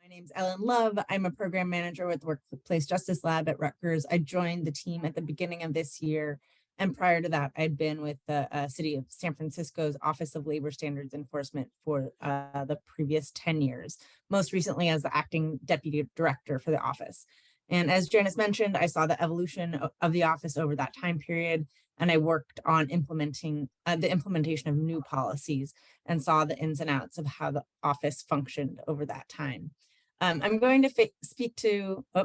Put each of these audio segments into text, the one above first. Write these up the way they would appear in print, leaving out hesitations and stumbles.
My name's Ellen Love. I'm a program manager with the Workplace Justice Lab at Rutgers. I joined the team at the beginning of this year. And prior to that, I'd been with the City of San Francisco's Office of Labor Standards Enforcement for the previous 10 years, most recently as the acting deputy director for the office. And as Janice mentioned, I saw the evolution of the office over that time period, and I worked on implementing the implementation of new policies and saw the ins and outs of how the office functioned over that time. I'm going to speak to, I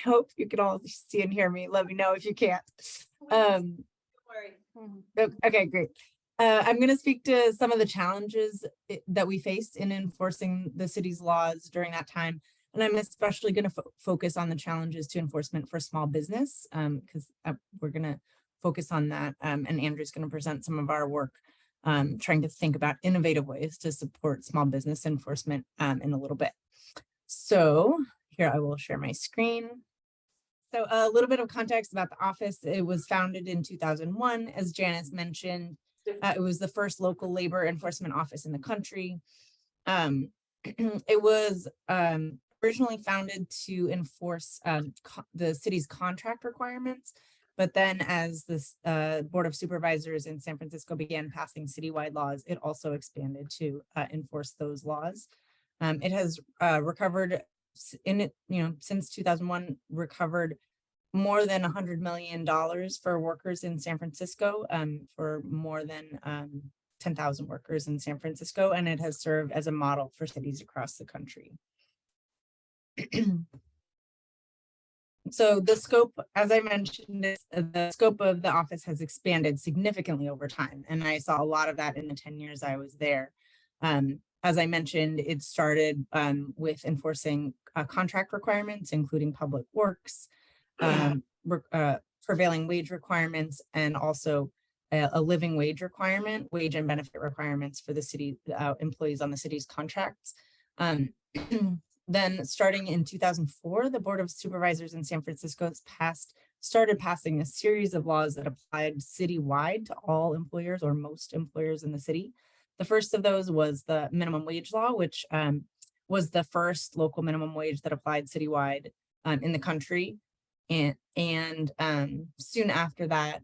hope you can all see and hear me. Let me know if you can't. Don't worry. Okay, great. I'm going to speak to some of the challenges that we faced in enforcing the city's laws during that time. And I'm especially going to focus on the challenges to enforcement for small business, because we're going to focus on that. And Andrew's going to present some of our work trying to think about innovative ways to support small business enforcement in a little bit. So here I will share my screen. So a little bit of context about the office. It was founded in 2001, as Janice mentioned. It was the first local labor enforcement office in the country. It was originally founded to enforce the city's contract requirements. But then as this Board of Supervisors in San Francisco began passing citywide laws, it also expanded to enforce those laws. It has recovered since 2001, recovered more than $100 million for workers in San Francisco, for more than 10,000 workers in San Francisco, and it has served as a model for cities across the country. So the scope, as I mentioned, the scope of the office has expanded significantly over time, and I saw a lot of that in the 10 years I was there. As I mentioned, it started with enforcing contract requirements, including public works, prevailing wage requirements, and also a living wage requirement, wage and benefit requirements for the city employees on the city's contracts. Then starting in 2004, the Board of Supervisors in San Francisco started passing a series of laws that applied citywide to all employers or most employers in the city. The first of those was the minimum wage law, which was the first local minimum wage that applied citywide in the country. And soon after that,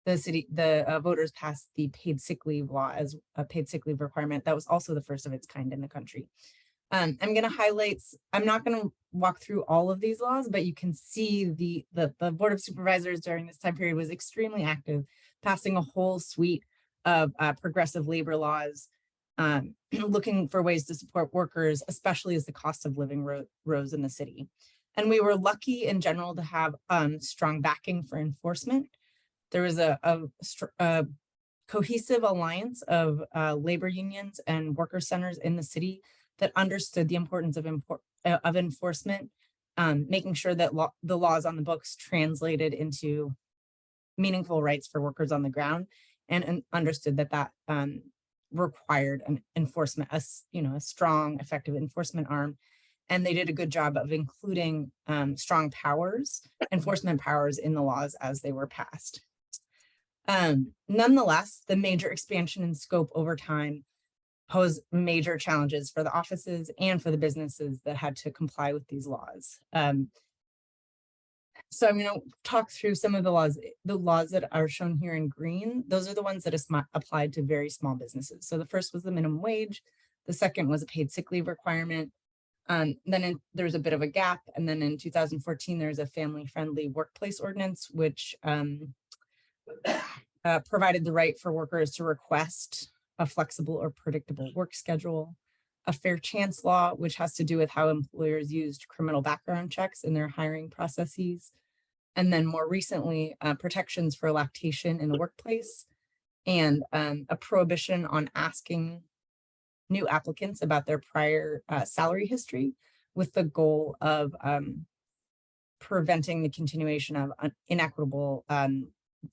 the voters passed the paid sick leave law as a paid sick leave requirement. That was also the first of its kind in the country. I'm going to highlight, I'm not going to walk through all of these laws, but you can see the Board of Supervisors during this time period was extremely active, passing a whole suite of progressive labor laws, looking for ways to support workers, especially as the cost of living rose in the city. And we were lucky in general to have strong backing for enforcement. There was a cohesive alliance of labor unions and worker centers in the city that understood the importance of enforcement, making sure that the laws on the books translated into meaningful rights for workers on the ground, and understood that required an enforcement, a strong, effective enforcement arm. And they did a good job of including strong enforcement powers in the laws as they were passed. Nonetheless, the major expansion in scope over time posed major challenges for the offices and for the businesses that had to comply with these laws. So I'm going to talk through some of the laws that are shown here in green. Those are the ones that are applied to very small businesses. So the first was the minimum wage. The second was a paid sick leave requirement. Then there's a bit of a gap. And then in 2014, there's a family-friendly workplace ordinance, which provided the right for workers to request a flexible or predictable work schedule, a fair chance law, which has to do with how employers used criminal background checks in their hiring processes. And then more recently, protections for lactation in the workplace, and a prohibition on asking new applicants about their prior salary history, with the goal of preventing the continuation of inequitable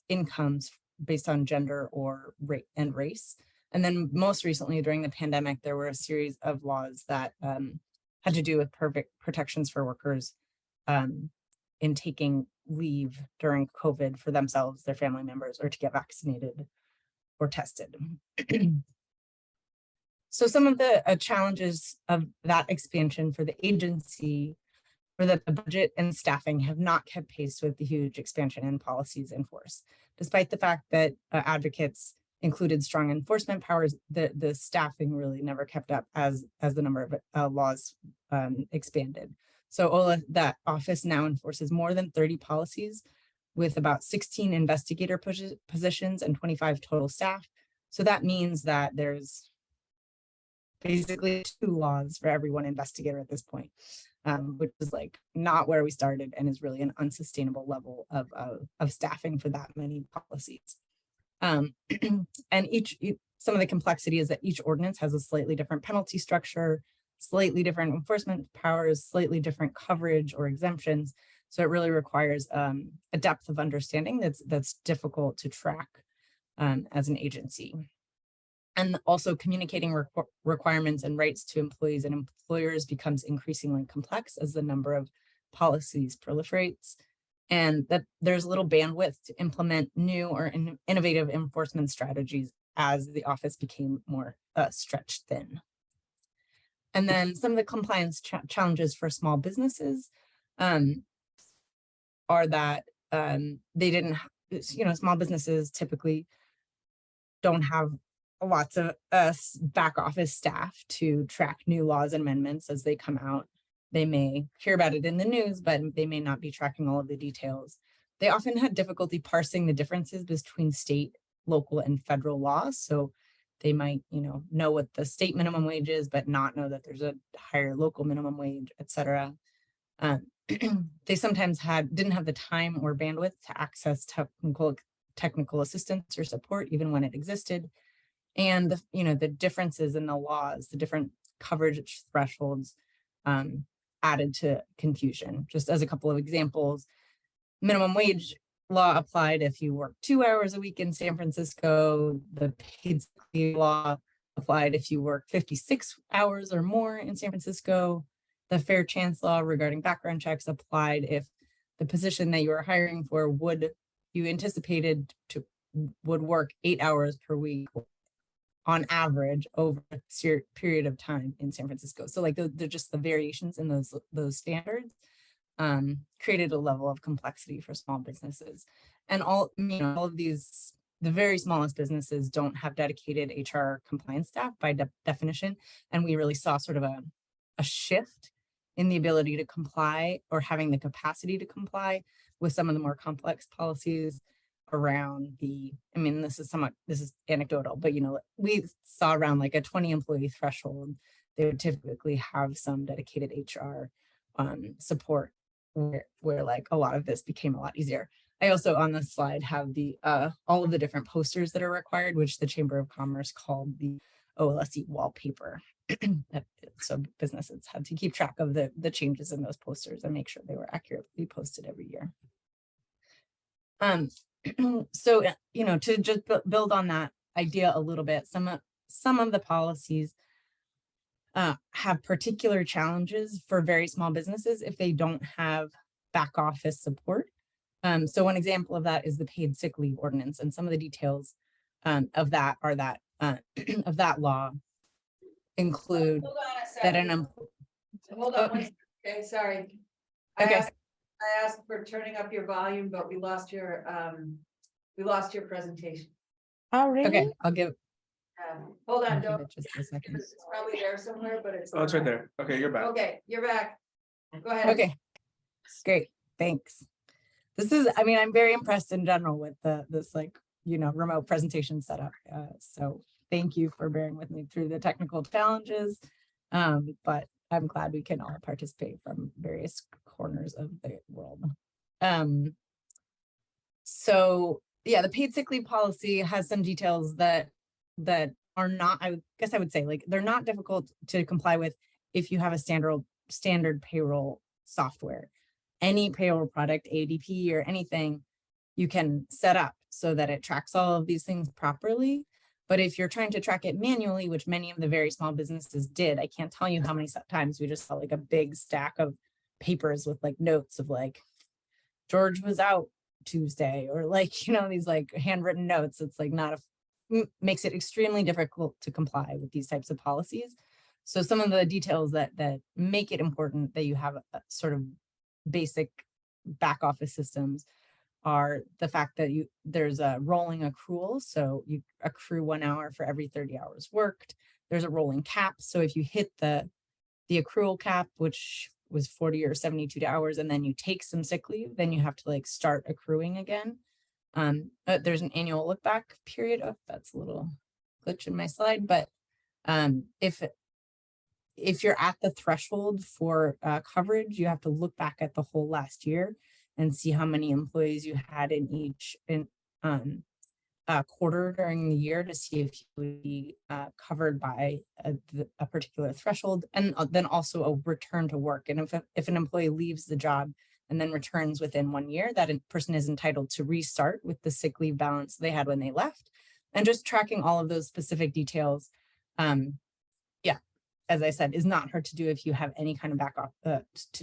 incomes based on gender or race. And then most recently, during the pandemic, there were a series of laws that had to do with protections for workers in taking leave during COVID for themselves, their family members, or to get vaccinated or tested. So some of the challenges of that expansion for the agency were that the budget and staffing have not kept pace with the huge expansion in policies in force. Despite the fact that advocates included strong enforcement powers, the staffing really never kept up as the number of laws expanded. So OLA, that office now enforces more than 30 policies with about 16 investigator positions and 25 total staff. So that means that there's basically 2 laws for every 1 investigator at this point, which is like not where we started and is really an unsustainable level of staffing for that many policies. And some of the complexity is that each ordinance has a slightly different penalty structure, slightly different enforcement powers, slightly different coverage or exemptions. So it really requires a depth of understanding that's difficult to track as an agency. And also communicating requirements and rights to employees and employers becomes increasingly complex as the number of policies proliferates, and that there's little bandwidth to implement new or innovative enforcement strategies as the office became more stretched thin. And then some of the compliance challenges for small businesses are that they didn't, small businesses typically don't have lots of back office staff to track new laws and amendments as they come out. They may hear about it in the news, but they may not be tracking all of the details. They often had difficulty parsing the differences between state, local, and federal laws. So they might, know what the state minimum wage is, but not know that there's a higher local minimum wage, et cetera. They sometimes didn't have the time or bandwidth to access technical assistance or support, even when it existed. And the differences in the laws, the different coverage thresholds added to confusion. Just as a couple of examples, minimum wage law applied if you work 2 hours a week in San Francisco. The paid sick leave law applied if you work 56 hours or more in San Francisco. The fair chance law regarding background checks applied if the position that you were hiring for would work 8 hours per week on average over a period of time in San Francisco. So like they're just the variations in those standards created a level of complexity for small businesses. And all of these, the very smallest businesses don't have dedicated HR compliance staff by definition. And we really saw sort of a shift in the ability to comply or having the capacity to comply with some of the more complex policies around this is anecdotal, but we saw around like a 20 employee threshold, they would typically have some dedicated HR support where like a lot of this became a lot easier. I also on this slide have the all of the different posters that are required, which the Chamber of Commerce called the OLSE wallpaper. So businesses had to keep track of the changes in those posters and make sure they were accurately posted every year. So, to just build on that idea a little bit, some of the policies have particular challenges for very small businesses if they don't have back office support. So one example of that is the paid sick leave ordinance, and some of the details of that are that of that law include that Hold on. Okay, sorry. Okay. I asked for turning up your volume, but we lost your presentation. Oh, really? Okay, I'll give Hold on, it don't. just a second. It's probably there somewhere, but it's. Oh, it's right there. Okay, you're back. Okay, you're back. Go ahead. Okay, great, thanks. This is, I'm very impressed in general with this remote presentation setup. So thank you for bearing with me through the technical challenges. But I'm glad we can all participate from various corners of the world. So yeah, the paid sick leave policy has some details that are not, I guess I would say, like, they're not difficult to comply with if you have a standard payroll software. Any payroll product, ADP or anything, you can set up so that it tracks all of these things properly. But if you're trying to track it manually, which many of the very small businesses did, I can't tell you how many times we just saw like a big stack of papers with like notes of like, George was out Tuesday, or like, these like handwritten notes. It's like not makes it extremely difficult to comply with these types of policies. So some of the details that make it important that you have a sort of basic back office systems are the fact that there's a rolling accrual. So you accrue 1 hour for every 30 hours worked. There's a rolling cap. So if you hit the accrual cap, which was 40 or 72 hours, and then you take some sick leave, then you have to like start accruing again. There's an annual look back period. Oh, that's a little glitch in my slide, but if you're at the threshold for coverage, you have to look back at the whole last year and see how many employees you had in each quarter during the year to see if you would be covered by a particular threshold, and then also a return to work. And if an employee leaves the job and then returns within 1 year, that person is entitled to restart with the sick leave balance they had when they left. And just tracking all of those specific details, as I said, is not hard to do if you have any kind of back off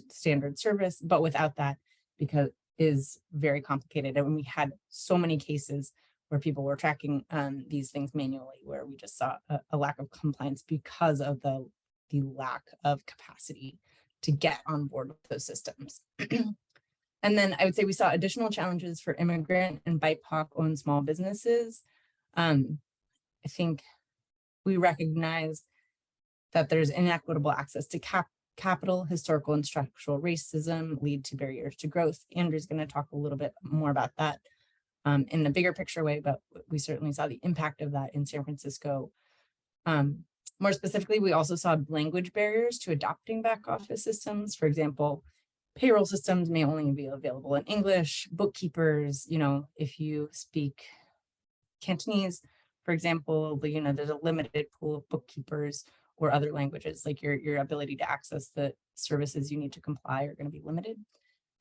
standard service, but without that, because is very complicated. And we had so many cases where people were tracking these things manually, where we just saw a lack of compliance because of the lack of capacity to get on board with those systems. And then I would say we saw additional challenges for immigrant and BIPOC-owned small businesses. I think we recognize that there's inequitable access to capital, historical and structural racism lead to barriers to growth. Andrew's going to talk a little bit more about that in a bigger picture way, but we certainly saw the impact of that in San Francisco. More specifically, we also saw language barriers to adopting back office systems. For example, payroll systems may only be available in English. Bookkeepers, if you speak Cantonese, for example, there's a limited pool of bookkeepers, or other languages, like your ability to access the services you need to comply are going to be limited.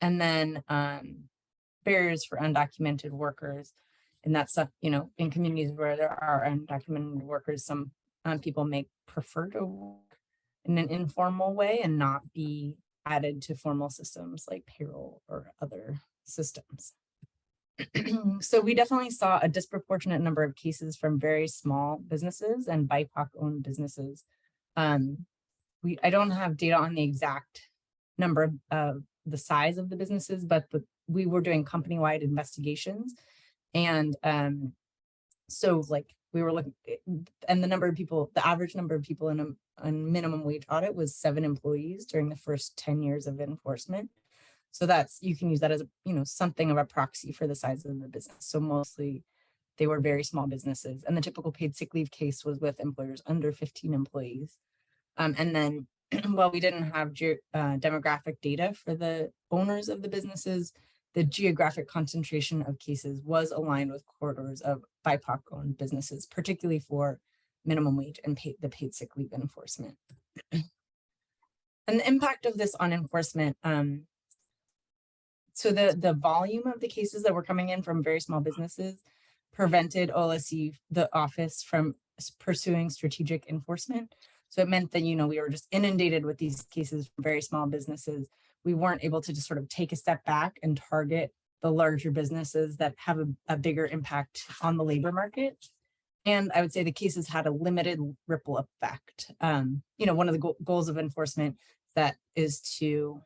And then barriers for undocumented workers. And that's, in communities where there are undocumented workers, some people may prefer to work in an informal way and not be added to formal systems like payroll or other systems. So we definitely saw a disproportionate number of cases from very small businesses and BIPOC-owned businesses. I don't have data on the exact number of the size of the businesses, but we were doing company-wide investigations. And so like we were looking, and the average number of people in a minimum wage audit was 7 employees during the first 10 years of enforcement. So you can use that as something of a proxy for the size of the business. So mostly they were very small businesses, and the typical paid sick leave case was with employers under 15 employees. And then while we didn't have demographic data for the owners of the businesses, the geographic concentration of cases was aligned with corridors of BIPOC-owned businesses, particularly for minimum wage and the paid sick leave enforcement. And the impact of this on enforcement, so the volume of the cases that were coming in from very small businesses prevented OLSC, the office, from pursuing strategic enforcement. So it meant that, we were just inundated with these cases from very small businesses. We weren't able to just sort of take a step back and target the larger businesses that have a bigger impact on the labor market. And I would say the cases had a limited ripple effect. One of the goals of enforcement that is to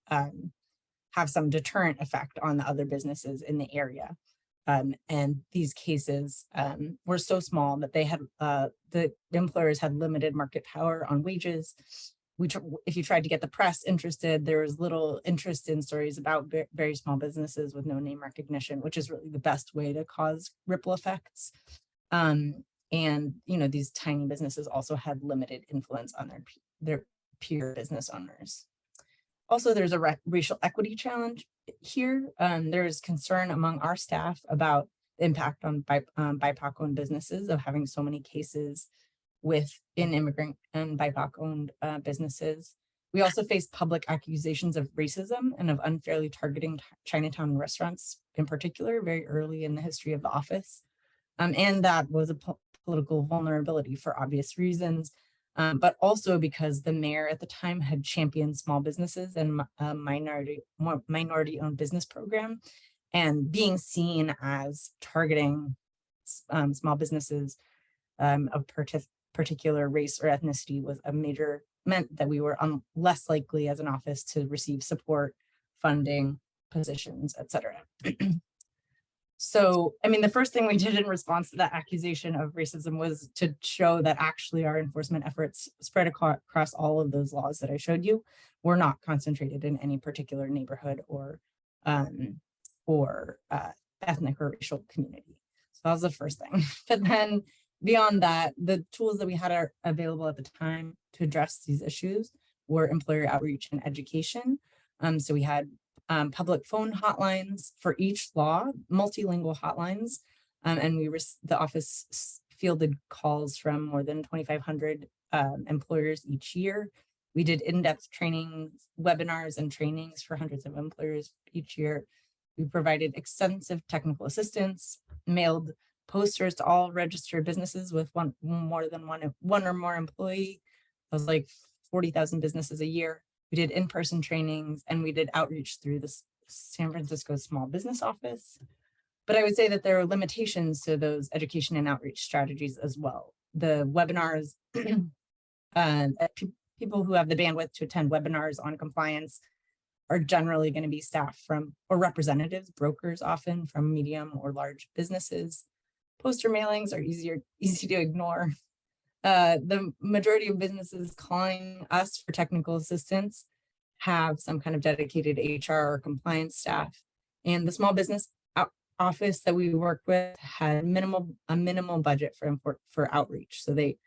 have some deterrent effect on the other businesses in the area. And these cases were so small that they had the employers had limited market power on wages. If you tried to get the press interested, there was little interest in stories about very small businesses with no name recognition, which is really the best way to cause ripple effects. And these tiny businesses also had limited influence on their peer business owners. Also, there's a racial equity challenge here. There's concern among our staff about the impact on BIPOC-owned businesses of having so many cases in immigrant and BIPOC-owned businesses. We also faced public accusations of racism and of unfairly targeting Chinatown restaurants in particular very early in the history of the office. And that was a political vulnerability for obvious reasons. But also because the mayor at the time had championed small businesses and minority-owned business program, and being seen as targeting small businesses of particular race or ethnicity was a major, meant that we were less likely as an office to receive support, funding, positions, etc. So, I mean, the first thing we did in response to that accusation of racism was to show that actually our enforcement efforts spread across all of those laws that I showed you were not concentrated in any particular neighborhood or ethnic or racial community. So that was the first thing. But then beyond that, the tools that we had are available at the time to address these issues were employer outreach and education. So we had public phone hotlines for each law, multilingual hotlines, and the office fielded calls from more than 2,500 employers each year. We did in-depth trainings, webinars and trainings for hundreds of employers each year. We provided extensive technical assistance, mailed posters to all registered businesses with one or more employee. That was like 40,000 businesses a year. We did in-person trainings and we did outreach through the San Francisco Small Business Office. But I would say that there are limitations to those education and outreach strategies as well. The webinars, people who have the bandwidth to attend webinars on compliance are generally going to be staff from, or representatives, brokers often from medium or large businesses. Poster mailings are easy to ignore. The majority of businesses calling us for technical assistance have some kind of dedicated HR or compliance staff. And the small business office that we worked with had a minimal budget for outreach. So they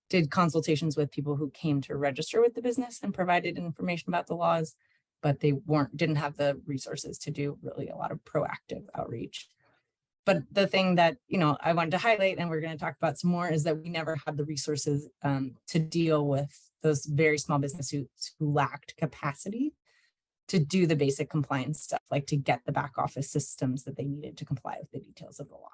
did consultations with people who came to register with the business and provided information about the laws, but they didn't have the resources to do really a lot of proactive outreach. But the thing that, I wanted to highlight, and we're going to talk about some more, is that we never had the resources to deal with those very small businesses who lacked capacity to do the basic compliance stuff, like to get the back office systems that they needed to comply with the details of the law.